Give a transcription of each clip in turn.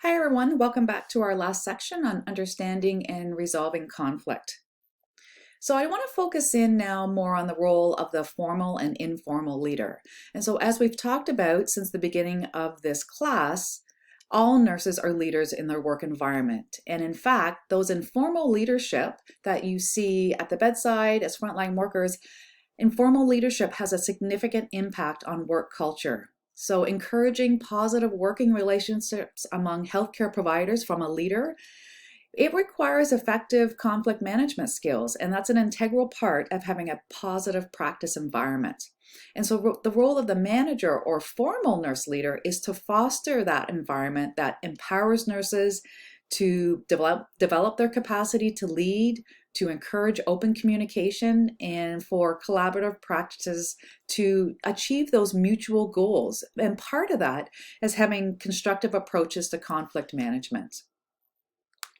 Hi everyone, welcome back to our last section on understanding and resolving conflict. So I want to focus in now more on the role of the formal and informal leader. And so as we've talked about since the beginning of this class, all nurses are leaders in their work environment. And in fact, those informal leadership that you see at the bedside as frontline workers, informal leadership has a significant impact on work culture. So encouraging positive working relationships among healthcare providers from a leader, it requires effective conflict management skills, and that's an integral part of having a positive practice environment. And so the role of the manager or formal nurse leader is to foster that environment that empowers nurses to develop their capacity to lead, to encourage open communication, and for collaborative practices to achieve those mutual goals. And part of that is having constructive approaches to conflict management.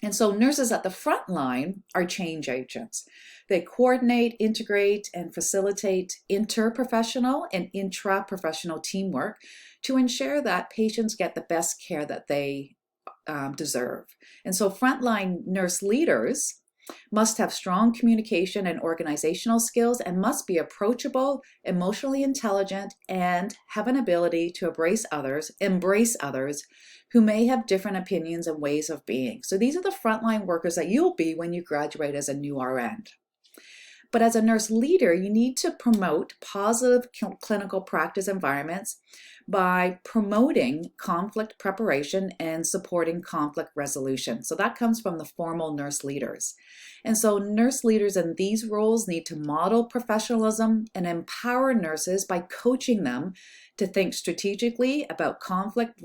And so nurses at the front line are change agents. They coordinate, integrate, and facilitate interprofessional and intra-professional teamwork to ensure that patients get the best care that they deserve. And so frontline nurse leaders must have strong communication and organizational skills and must be approachable, emotionally intelligent, and have an ability to embrace others who may have different opinions and ways of being. So these are the frontline workers that you'll be when you graduate as a new RN. But as a nurse leader, you need to promote positive clinical practice environments by promoting conflict preparation and supporting conflict resolution. So that comes from the formal nurse leaders. And so nurse leaders in these roles need to model professionalism and empower nurses by coaching them to think strategically about conflict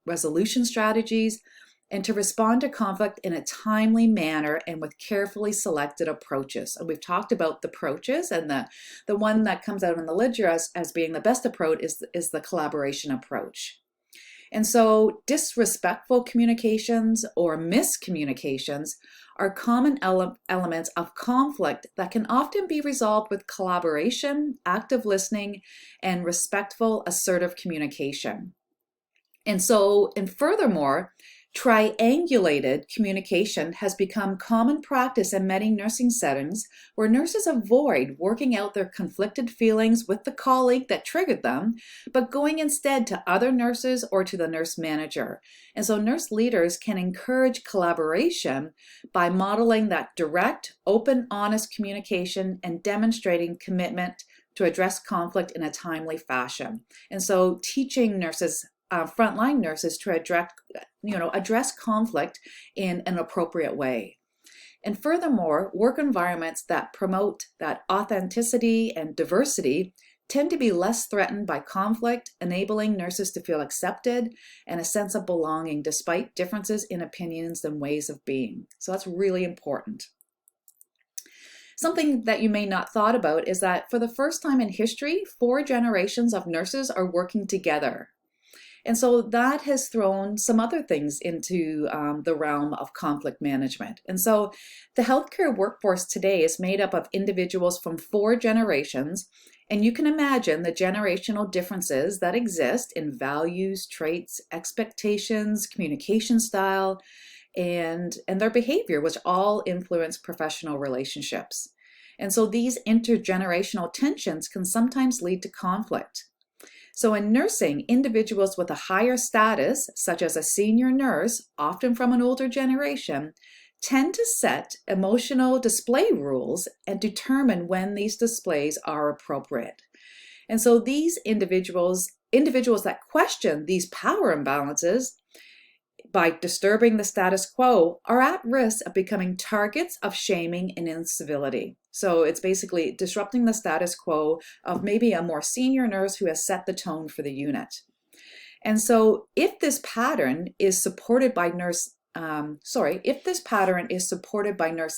resolution strategies, and to respond to conflict in a timely manner and with carefully selected approaches. And we've talked about the approaches, and the one that comes out in the literature as being the best approach is the collaboration approach. And so disrespectful communications or miscommunications are common elements of conflict that can often be resolved with collaboration, active listening, and respectful, assertive communication. And furthermore, triangulated communication has become common practice in many nursing settings where nurses avoid working out their conflicted feelings with the colleague that triggered them, but going instead to other nurses or to the nurse manager. And so nurse leaders can encourage collaboration by modeling that direct, open, honest communication and demonstrating commitment to address conflict in a timely fashion. And so teaching nurses frontline nurses to address conflict in an appropriate way. And furthermore, work environments that promote that authenticity and diversity tend to be less threatened by conflict, enabling nurses to feel accepted and a sense of belonging despite differences in opinions and ways of being. So that's really important. Something that you may not thought about is that for the first time in history, 4 generations of nurses are working together. And so that has thrown some other things into the realm of conflict management. And so the healthcare workforce today is made up of individuals from 4 generations, and you can imagine the generational differences that exist in values, traits, expectations, communication style, and their behavior, which all influence professional relationships. And so these intergenerational tensions can sometimes lead to conflict. So in nursing, individuals with a higher status, such as a senior nurse, often from an older generation, tend to set emotional display rules and determine when these displays are appropriate. And so these individuals that question these power imbalances by disturbing the status quo are at risk of becoming targets of shaming and incivility. So it's basically disrupting the status quo of maybe a more senior nurse who has set the tone for the unit. And so if this pattern is supported by nurse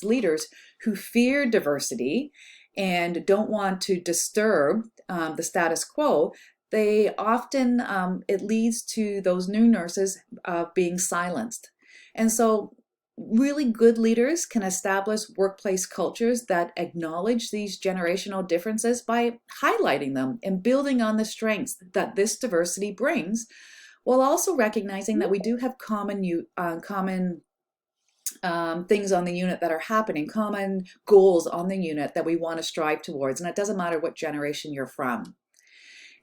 leaders who fear diversity and don't want to disturb the status quo, they often, it leads to those new nurses being silenced. And so really good leaders can establish workplace cultures that acknowledge these generational differences by highlighting them and building on the strengths that this diversity brings, while also recognizing that we do have common things on the unit that are happening, common goals on the unit that we want to strive towards. And it doesn't matter what generation you're from.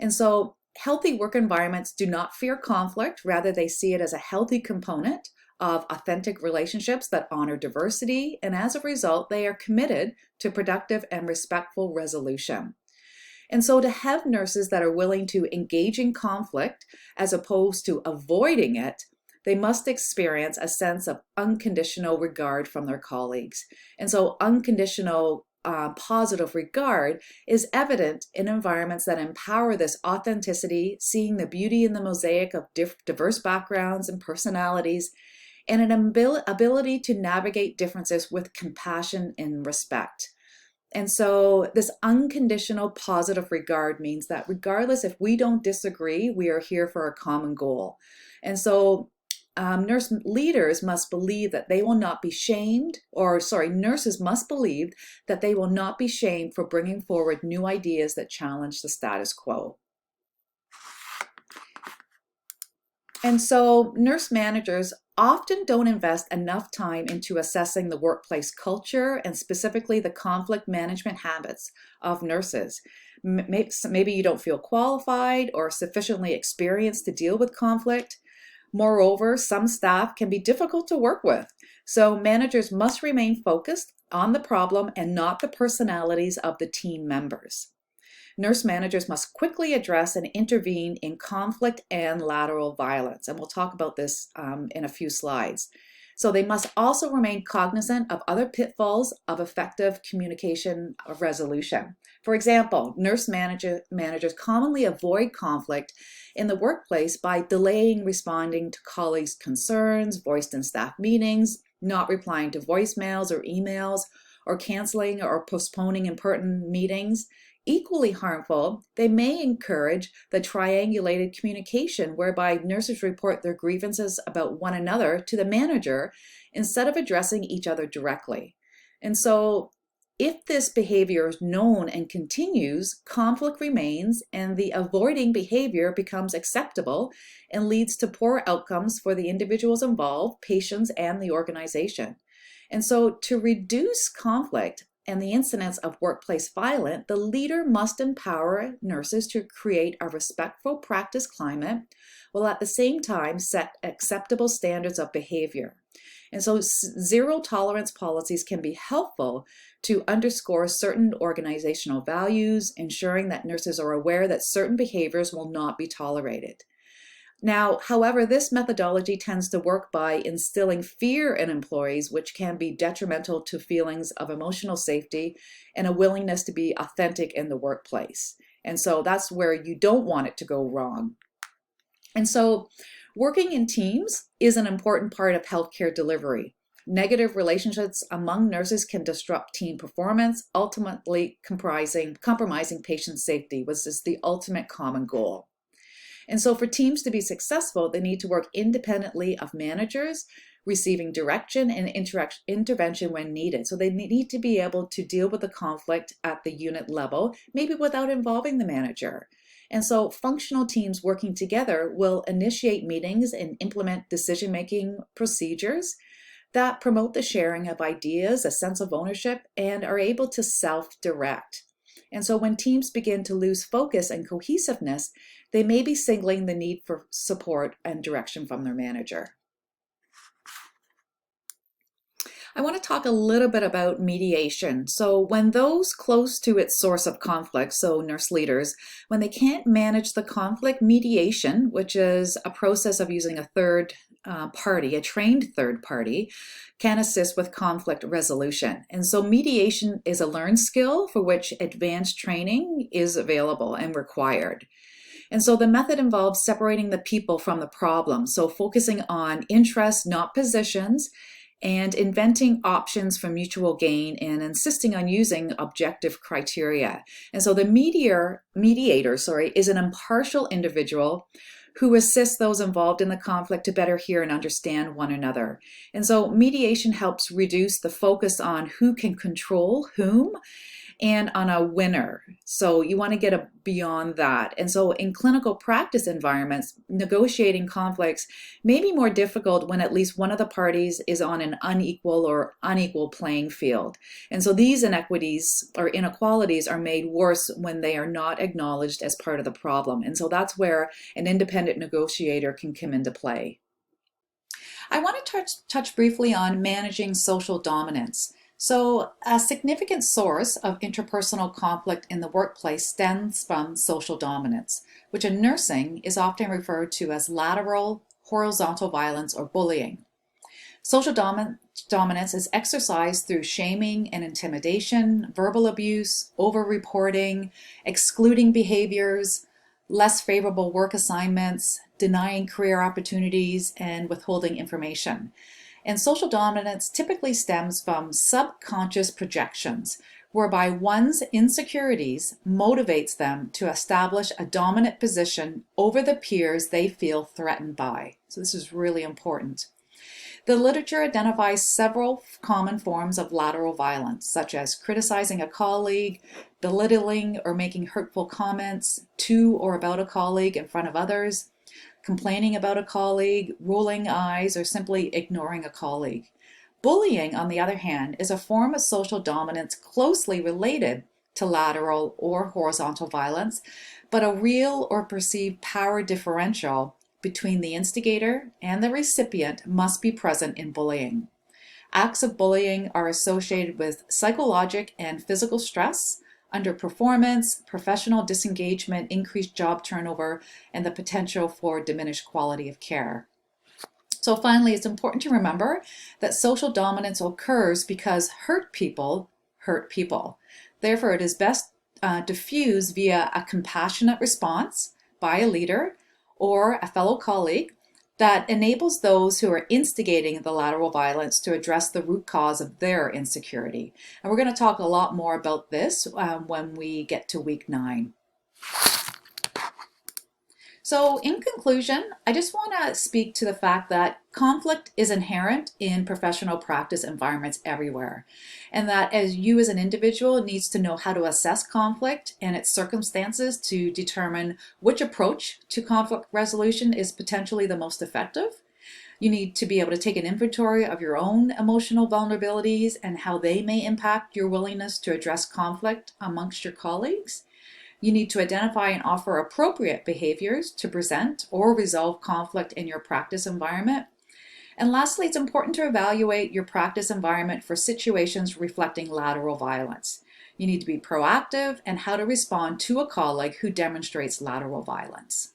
And so healthy work environments do not fear conflict. Rather, they see it as a healthy component of authentic relationships that honor diversity. And as a result, they are committed to productive and respectful resolution. And so to have nurses that are willing to engage in conflict as opposed to avoiding it, they must experience a sense of unconditional regard from their colleagues. And so unconditional positive regard is evident in environments that empower this authenticity, seeing the beauty in the mosaic of diverse backgrounds and personalities, and an ability to navigate differences with compassion and respect. And so this unconditional positive regard means that regardless if we don't disagree, we are here for a common goal. And so nurse leaders must believe that they will not be shamed, nurses must believe that they will not be shamed for bringing forward new ideas that challenge the status quo. And so nurse managers often don't invest enough time into assessing the workplace culture and specifically the conflict management habits of nurses. Maybe you don't feel qualified or sufficiently experienced to deal with conflict. Moreover, some staff can be difficult to work with. So managers must remain focused on the problem and not the personalities of the team members. Nurse managers must quickly address and intervene in conflict and lateral violence. And we'll talk about this in a few slides. So they must also remain cognizant of other pitfalls of effective communication of resolution. For example, nurse managers commonly avoid conflict in the workplace by delaying responding to colleagues' concerns voiced in staff meetings, not replying to voicemails or emails, or canceling or postponing important meetings. Equally harmful, they may encourage the triangulated communication whereby nurses report their grievances about one another to the manager instead of addressing each other directly. And so if this behavior is known and continues, conflict remains and the avoiding behavior becomes acceptable and leads to poor outcomes for the individuals involved, patients, and the organization. And so to reduce conflict and the incidence of workplace violence, the leader must empower nurses to create a respectful practice climate while at the same time set acceptable standards of behavior. And so zero tolerance policies can be helpful to underscore certain organizational values, ensuring that nurses are aware that certain behaviors will not be tolerated. Now, however, this methodology tends to work by instilling fear in employees, which can be detrimental to feelings of emotional safety and a willingness to be authentic in the workplace. And so that's where you don't want it to go wrong. And so working in teams is an important part of healthcare delivery. Negative relationships among nurses can disrupt team performance, ultimately compromising patient safety, which is the ultimate common goal. And so for teams to be successful, they need to work independently of managers, receiving direction and intervention when needed. So they need to be able to deal with the conflict at the unit level, maybe without involving the manager. And so functional teams working together will initiate meetings and implement decision-making procedures that promote the sharing of ideas, a sense of ownership, and are able to self-direct. And so when teams begin to lose focus and cohesiveness, they may be signaling the need for support and direction from their manager. I want to talk a little bit about mediation. So when those close to its source of conflict, so nurse leaders, when they can't manage the conflict, mediation, which is a process of using a third party, a trained third party, can assist with conflict resolution. And so mediation is a learned skill for which advanced training is available and required. And so the method involves separating the people from the problem. So focusing on interests, not positions, and inventing options for mutual gain and insisting on using objective criteria. And so the mediator is an impartial individual who assist those involved in the conflict to better hear and understand one another. And so mediation helps reduce the focus on who can control whom and on a winner. So you want to get beyond that. And so in clinical practice environments, negotiating conflicts may be more difficult when at least one of the parties is on an unequal playing field. And so these inequities or inequalities are made worse when they are not acknowledged as part of the problem. And so that's where an independent negotiator can come into play. I want to touch briefly on managing social dominance. So a significant source of interpersonal conflict in the workplace stems from social dominance, which in nursing is often referred to as lateral, horizontal violence, or bullying. Social dominance is exercised through shaming and intimidation, verbal abuse, over-reporting, excluding behaviors, less favorable work assignments, denying career opportunities, and withholding information. And social dominance typically stems from subconscious projections, whereby one's insecurities motivates them to establish a dominant position over the peers they feel threatened by. So this is really important. The literature identifies several common forms of lateral violence, such as criticizing a colleague, belittling or making hurtful comments to or about a colleague in front of others, complaining about a colleague, rolling eyes, or simply ignoring a colleague. Bullying, on the other hand, is a form of social dominance closely related to lateral or horizontal violence, but a real or perceived power differential between the instigator and the recipient must be present in bullying. Acts of bullying are associated with psychologic and physical stress, underperformance, professional disengagement, increased job turnover, and the potential for diminished quality of care. So finally, it's important to remember that social dominance occurs because hurt people hurt people. Therefore, it is best diffused via a compassionate response by a leader or a fellow colleague that enables those who are instigating the lateral violence to address the root cause of their insecurity. And we're going to talk a lot more about this when we get to week 9. So in conclusion, I just want to speak to the fact that conflict is inherent in professional practice environments everywhere, and that as you as an individual needs to know how to assess conflict and its circumstances to determine which approach to conflict resolution is potentially the most effective. You need to be able to take an inventory of your own emotional vulnerabilities and how they may impact your willingness to address conflict amongst your colleagues. You need to identify and offer appropriate behaviors to present or resolve conflict in your practice environment. And lastly, it's important to evaluate your practice environment for situations reflecting lateral violence. You need to be proactive in how to respond to a colleague who demonstrates lateral violence.